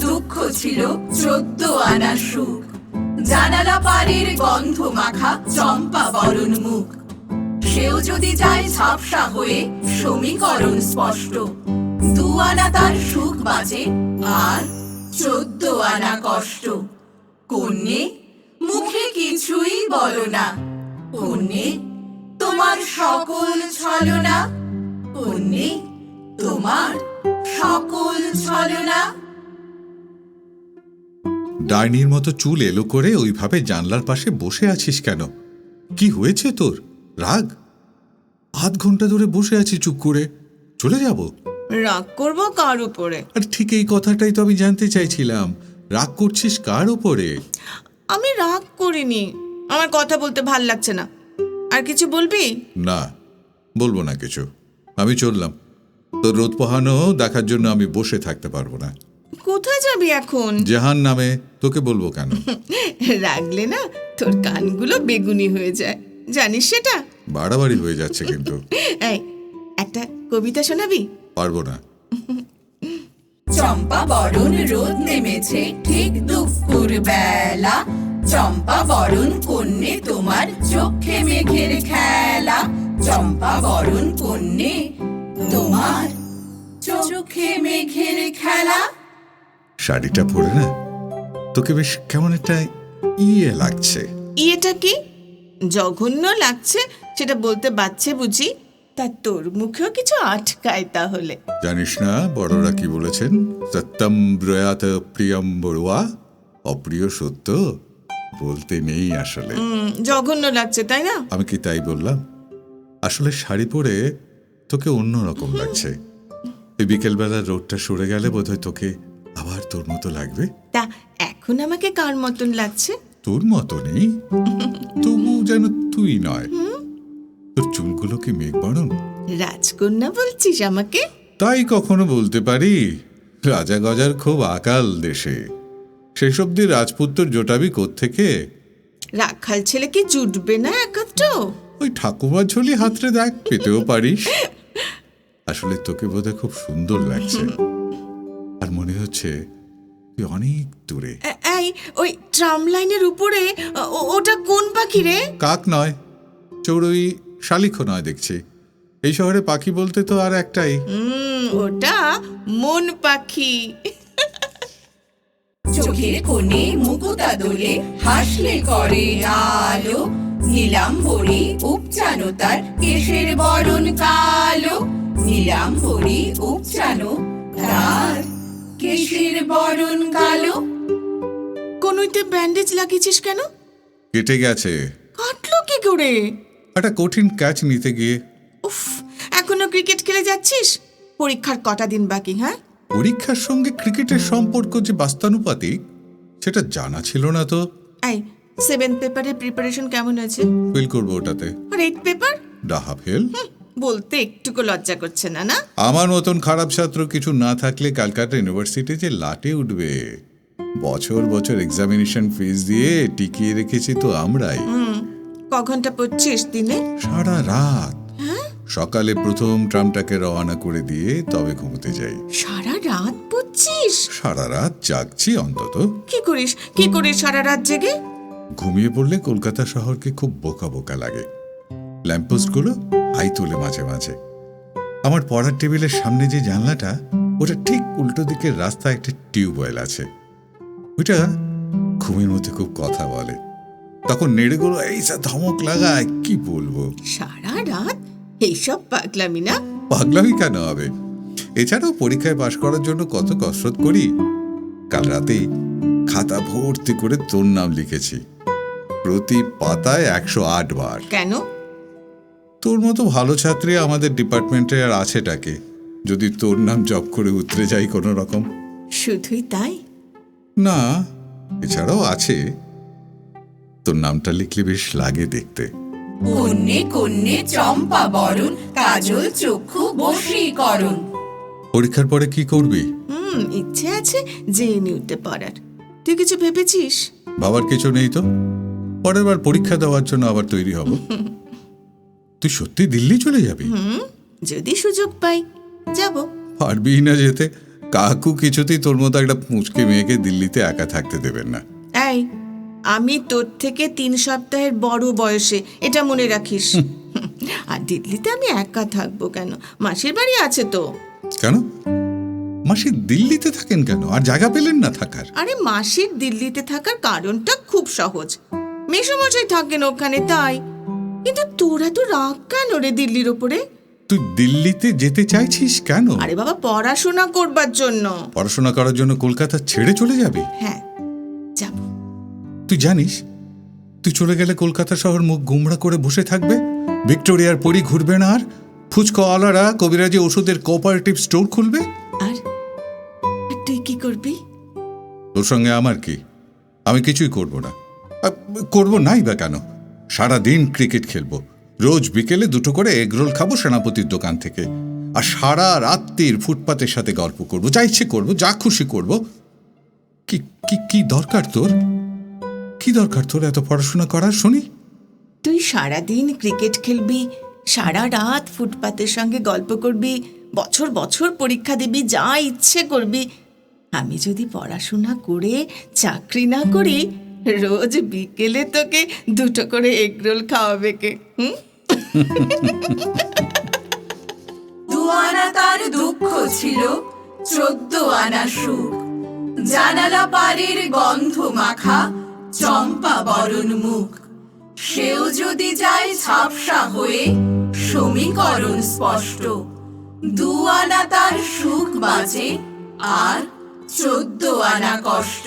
দুঃখ ছিল 14 আনা সুখ। জানালা পাড়ের গন্ধ মাখা চম্পা বরণ মুখ, সেও যদি যায় ঝাপসা হয়ে সমীকরণ স্পষ্ট। 2 আনা তার সুখ বাজে আর 14 আনা কষ্ট। কন্যে মুখে কিছুই বলো না, কন্যে তোমার সকল ছলনা, কন্যে তোমার সকল ছলনা। ডাইনির মতো চুল এলো করে ওইভাবে জানলার পাশে বসে আছিস কেন? কি হয়েছে তোর? রাগ? আধ ঘন্টা ধরে বসে আছি চুপ করে, চলে যাব? রাগ করবো কার উপরে? আর ঠিক এই কথাটাই তো আমি জানতে চাইছিলাম, রাগ করছিস কার উপরে? আমি রাগ করিনি, আমার কথা বলতে ভাল লাগছে না। আর কিছু বলবি? না, বলবো না কিছু। আমি চললাম। তোর রোদ পোহানো দেখার জন্য আমি বসে থাকতে পারবো না। কোথায় যাবি এখন? জাহান নামে। তোকে বলবো কেন? রাগলে না তোর কানগুলো বেগুনি হয়ে যায়, জানিস সেটা? বাড়াবাড়ি হয়ে যাচ্ছে কিন্তু। এই একটা কবিতা শোনাবি? পারবো না। চম্পা বরণ রোদ নেমেছে ঠিক দুপুর বেলা, চম্পা বরণ কন্যে তোমার চোখে মেঘের খেলা। চম্পা বরণ কন্যে তোমার চোখে মেঘের খেলা। শাড়িটা পরে না তোকে বেশ কেমন একটা ইয়ে লাগছে। ইয়েটা কি? জঘন্য লাগছে সেটা বলতে বাচ্ছে বুঝি? তা তোর মুখেও কিছু আটকায় তাহলে? জানিস না বড়রা কি বলেছেন? সত্যম ব্রয়াত প্রিয়ম বড়ুয়া, অপ্রিয় সত্য বলতে নেই আসলে। জঘন্য লাগছে তাই না? আমি কি তাই বললাম? আসলে শাড়ি পরে তোকে অন্যরকম লাগছে। এই বিকেলবেলা রোদটা সরে গেলে বোধহয় তোকে আবার তোর মতো লাগবে। তা এখন আমাকে কার মতন লাগছে? তোর মতনই, তবু যেন তুই নয়। তোর চুলগুলো কি মেঘ বরণ? রাজকন্যা বলছিস আমাকে? তাই কখনো বলতে পারি? রাজা গজার খুব আকাল দেশে, সেসব দিয়ে রাজপুত্র জোটাবি কোত্থেকে? রাখাল ছেলে কি জুটবে না একাত্র? ওই ঠাকুমার ঝোলি হাতরে দেখ, পেতেও পারিস। আসলে তোকে বোধহয় খুব সুন্দর লাগছে, আর মনে হচ্ছে তুই অনেক দূরে। এই ওই ট্রাম লাইনের উপরে ওটা কোন পাখি রে? কাক নয়, চড়ুই, শালিখও নয় দেখছি। এই শহরে পাখি বলতে তো আর একটাই। ওটা মন পাখি। চোখের কোণে মুকুতা দোলে হাসলে করে আলো, নীলাম্বরী উপচানো তার কেশের বরণ কালো। নীলাম্বরী উপচানো তার কেশের বরণ কালো। কোনইতে ব্যান্ডেজ লাগিয়েছিস কেন? কেটে গেছে। কাটলো কি করে? একটা কঠিন ক্যাচ নিতে গিয়ে। উফ, এখনো ক্রিকেট খেলে যাচ্ছিস? পরীক্ষার কটা দিন বাকি? হ্যাঁ, পরীক্ষার সঙ্গে ক্রিকেটের সম্পর্ক যে বাস্তানুপাতিক সেটা জানা ছিল না তো। এই 7th পেপারের প্রিপারেশন কেমন হয়েছে? ফেল করবো ওটাতে। আর 8th পেপার? ডাহা ফেল। বলতে একটুকু লজ্জা করছে না? না, আমার মতন খারাপ ছাত্র কিছু না থাকলে ক্যালকাটা ইউনিভার্সিটি যে লাটে উঠবে। বছর বছর এক্সামিনেশন ফিস দিয়ে টিকিয়ে রেখেছি তো আমরাই। ক ঘন্টা পড়ছিস দিনে? সারা রাত। সকালে প্রথম ট্রামটাকে রওনা করে দিয়ে তবে ঘুমোতে যাই। সারা রাত পড়ছিস? সারা রাত জাগছি অন্তত। কি করিস সারা রাত জেগে? ঘুমিয়ে পড়লে কলকাতা শহরকে খুব বোকা বোকা লাগে। ল্যাম্পপোস্টগুলো হাই তোলে মাঝে মাঝে। আমার পড়ার টেবিলের সামনে যে জানলাটা, ওটা ঠিক উল্টো দিকের রাস্তায় একটা টিউবওয়েল আছে। ওইটা ঘুমের মধ্যে খুব কথা বলে। তখন নেড়েগুলো এইসব ধমক লাগায়, কি বলবো। সারা রাত এইসব পাগলামি না? পাগলামি কেন হবে? এছাড়াও পরীক্ষায় পাশ করার জন্য কত কসরত করি। কাল রাতেই খাতা ভর্তি করে তোর নাম লিখেছি, প্রতি পাতায় 108 বার। কেন? তোর মতো ভালো ছাত্রী আমাদের ডিপার্টমেন্টে আর আছেটাকে, যদি তোর নাম জপ করে উতরে যাই কোনো রকম। শুধুই তাই? না, এছাড়াও আছে। তোর নামটা লিখলে বেশ লাগে দেখতে। কন্যে কন্যে চম্পা বরণ, কাজল চক্ষু বশীকরণ। পরীক্ষার পরে কি করবি? ইচ্ছে আছে জেএনইউতে পড়ার। তুই কিছু ভেবেছিস? বাবার কিছু নেই তো। পরের বার পরীক্ষা দেওয়ার জন্য আবার তৈরি হব। তুই সত্যি দিল্লি চলে যাবি? যদি সুযোগ পাই যাব। পারবি না যেতে, কাকু কিছুতেই তোর মতো একটা পুঁচকে মেয়েকে দিল্লিতে একা থাকতে দেবেন না। এই, আমি তোর থেকে 3 সপ্তাহের বড় বয়সে, এটা মনে রাখিস। আর দিল্লিতে আমি একা থাকবো কেন? মাসির বাড়ি আছে তো। কেন মাসি দিল্লিতে থাকেন কেন? আর জায়গা পেলেন না থাকার? আরে মাসির দিল্লিতে থাকার কারণটা খুব সহজ, মেসোমশাই থাকেন ওখানে তাই। কিন্তু তোরা তো রাগ কেন রে দিল্লির ওপরে? তুই দিল্লিতে যেতে চাইছিস কেন? আরে বাবা, পড়াশোনা করবার জন্য। পড়াশোনা করার জন্য কলকাতা ছেড়ে চলে যাবি? হ্যাঁ, যাব। তুই জানিস তুই চলে গেলে কলকাতা শহর মুখ গুমড়া করে বসে থাকবে, ভিক্টোরিয়ার পরই ঘুরবে না, আর ফুচকাওয়ালারা কবিরাজি ওষুধের কোঅপারেটিভ স্টোর খুলবে। আর তুই কি করবি? তোর সঙ্গে আমার কি? আমি কিছুই করব না। করব নাই বা কেন? সারা দিন ক্রিকেট খেলবো, রোজ বিকেলে 2টো করে এগরোল খাবো সেনাপতির দোকান থেকে, আর সারা রাত্রির ফুটপাতের সাথে গল্প করব, যা ইচ্ছে করবো, যা খুশি করব। কি কি কি দরকার তোর? কি দরকার তোর এত পড়াশোনা করার শুনি? তুই সারাদিন ক্রিকেট খেলবি, সারা রাত ফুটপাতের সঙ্গে গল্প করবি, বছর বছর পরীক্ষা দিবি, যা ইচ্ছে করবি। আমি যদি পড়াশোনা করে চাকরি না করি, রোজ বিকেলে তোকে 2টো করে এগরোল খাওয়াবে কে? হুম? 2 আনা তার দুঃখ ছিল, 14 আনা সুখ। জানালা পারের গন্ধ মাখা চম্পা বরণ মুখ। সেও যদি যায় ঝাপসা হয়ে, সমীকরণ স্পষ্ট। 2 আনা তার সুখ বাঁচে, আর 14 আনা কষ্ট।